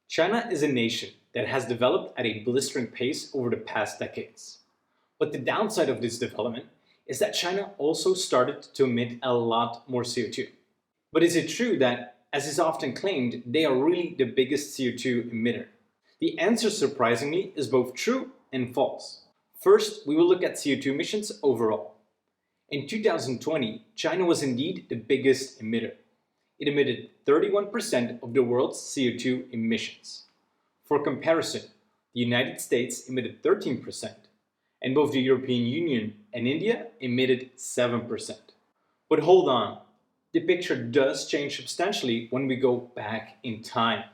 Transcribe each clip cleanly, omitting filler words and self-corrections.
China is a nation that has developed at a blistering pace over the past decades. But the downside of this development is that China also started to emit a lot more CO2. But is it true that, as is often claimed, they are really the biggest CO2 emitter? The answer, surprisingly, is both true and false. First, we will look at CO2 emissions overall. In 2020, China was indeed the biggest emitter. It emitted 31% of the world's CO2 emissions. For comparison, the United States emitted 13%, and both the European Union and India emitted 7%. But hold on, the picture does change substantially when we go back in time.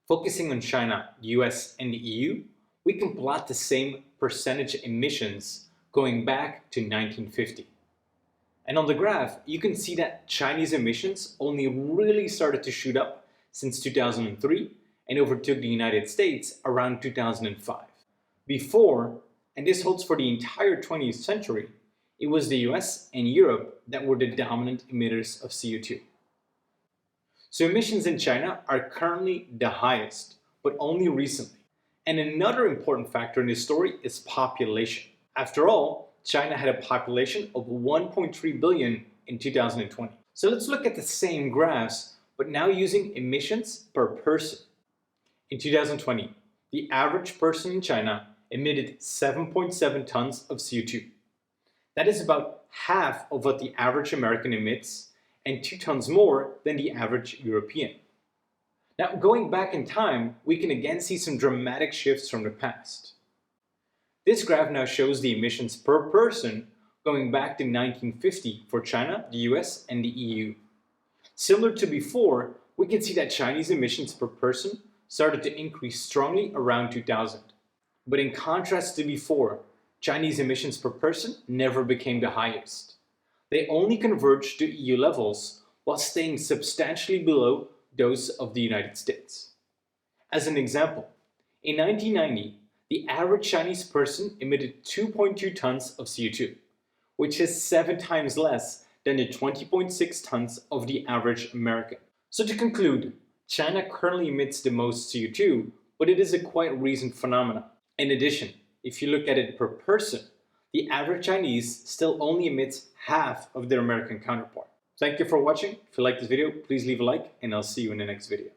Focusing on China, the US, and the EU, we can plot the same percentage emissions going back to 1950. And on the graph, you can see that Chinese emissions only really started to shoot up since 2003 and overtook the United States around 2005. Before, and this holds for the entire 20th century, it was the US and Europe that were the dominant emitters of CO2. So emissions in China are currently the highest, but only recently. And another important factor in this story is population. After all, China had a population of 1.3 billion in 2020. So let's look at the same graphs, but now using emissions per person. In 2020, the average person in China emitted 7.7 tons of CO2. That is about half of what the average American emits and 2 tons more than the average European. Now, going back in time, we can again see some dramatic shifts from the past. This graph now shows the emissions per person going back to 1950 for China, the US, and the EU. Similar to before, we can see that Chinese emissions per person started to increase strongly around 2000. But in contrast to before, Chinese emissions per person never became the highest. They only converged to EU levels while staying substantially below those of the United States. As an example, in 1990, the average Chinese person emitted 2.2 tons of CO2, which is 7 times less than the 20.6 tons of the average American. So to conclude, China currently emits the most CO2, but it is a quite recent phenomenon. In addition, if you look at it per person, the average Chinese still only emits half of their American counterpart. Thank you for watching. If you like this video, please leave a like, and I'll see you in the next video.